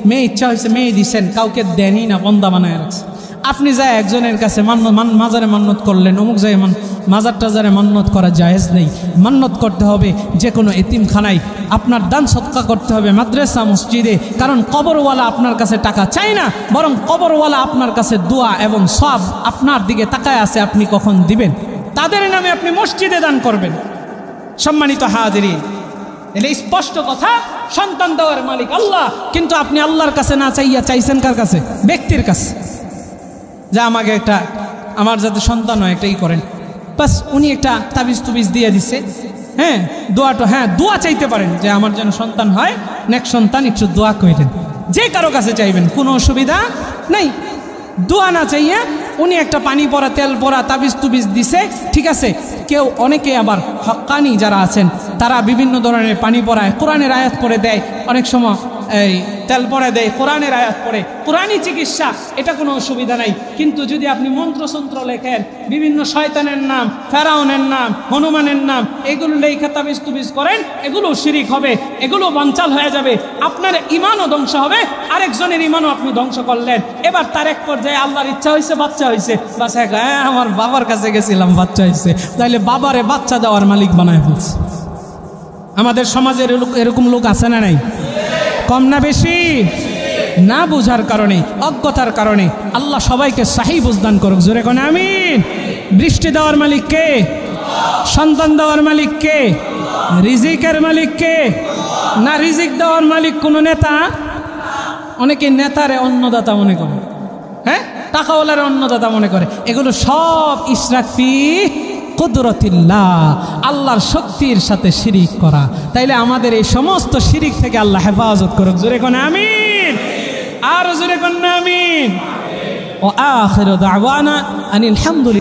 মেয়ে ইচ্ছা হয়েছে মেয়ে দিচ্ছেন, কাউকে দেনই না, বন্দা বানায় রাখছে। আপনি যায় একজনের কাছে মাজারে মান্নত করলেন, অমুক যায় মাজার টাজারে মান্নত করা জায়েজ নেই। মান্নত করতে হবে যে কোনো এতিমখানায়, আপনার দান সৎকা করতে হবে মাদ্রাসা মসজিদে, কারণ কবরওয়ালা আপনার কাছে টাকা চাই না, বরং কবরওয়ালা আপনার কাছে দোয়া এবং সব আপনার দিকে তাকায় আছে, আপনি কখন দিবেন। তাদের নামে আপনি মসজিদে দান করবেন। সম্মানিত হাজিরিন, এলে স্পষ্ট কথা, সন্তান দেওয়ার মালিক আল্লাহ, কিন্তু আপনি আল্লাহর কাছে না চাইয়া চাইছেন কার কাছে? ব্যক্তির কাছে। যা আমাকে একটা, আমার যাতে সন্তান হয় একটা করেন, বাস উনি একটা তাবিজ তুবিজ দিয়ে দিচ্ছে। হ্যাঁ, দোয়াটা, হ্যাঁ দোয়া চাইতে পারেন যে আমার যেন সন্তান হয়, নেক্সট সন্তান একটু দোয়া করেন, যে কারো কাছে চাইবেন, কোনো অসুবিধা নেই। দোয়া না চাইয়া উনি একটা পানি পরা তেল পরা তাবিজ তুবিজ দিছে, ঠিক আছে। কেউ অনেকে আবার হক্কানি যারা আছেন তারা বিভিন্ন ধরনের পানি পরায়, কোরআনের আয়াত পড়ে দেয়, অনেক সময় এই তেল পরে দেয়, কোরআনের আয়াত পড়ে, কোরআনই চিকিৎসা, এটা কোনো অসুবিধা নাই। কিন্তু যদি আপনি মন্ত্রসন্ত্র লেখেন, বিভিন্ন শয়তানের নাম, ফেরাউনের নাম, হনুমানের নাম, এগুলো লেখা তাবিজ তুবিজ করেন, এগুলো শিরিক হবে, এগুলো বানচাল হয়ে যাবে, আপনার ইমানও ধ্বংস হবে, আরেকজনের ইমানও আপনি ধ্বংস করলেন। এবার তার এক পর্যায়ে আল্লাহর ইচ্ছা হয়েছে বাচ্চা হয়েছে, বাস হ্যাঁ আমার বাবার কাছে গেছিলাম বাচ্চা হয়েছে, তাইলে বাবারে বাচ্চা দেওয়ার মালিক বানায় ফেলছে। আমাদের সমাজের এরকম লোক আছে না নাই? কম না বেশি? না বুঝার কারণে, অজ্ঞতার কারণে। আল্লাহ সবাইকে সাহি বুঝদান করুক, জোরে কোন আমিন। বৃষ্টি দেওয়ার মালিক কে? সন্তান দেওয়ার মালিক কে? রিজিকের মালিক কে? না রিজিক দেওয়ার মালিক কোন নেতা? অনেকে নেতারে অন্নদাতা মনে করে, হ্যাঁ টাকাওয়ালার অন্নদাতা মনে করে, এগুলো সব ইশরাক ফি কুদরতিল্লাহ, আল্লাহর শক্তির সাথে শিরিক করা। তাইলে আমাদের এই সমস্ত শিরিক থেকে আল্লাহ হেফাজত করুক, জোরে কোন আমিন। আর জোরে কোন আমিন। ও আখিরু দাওয়ানা আনিল হামদুলিল্লাহ।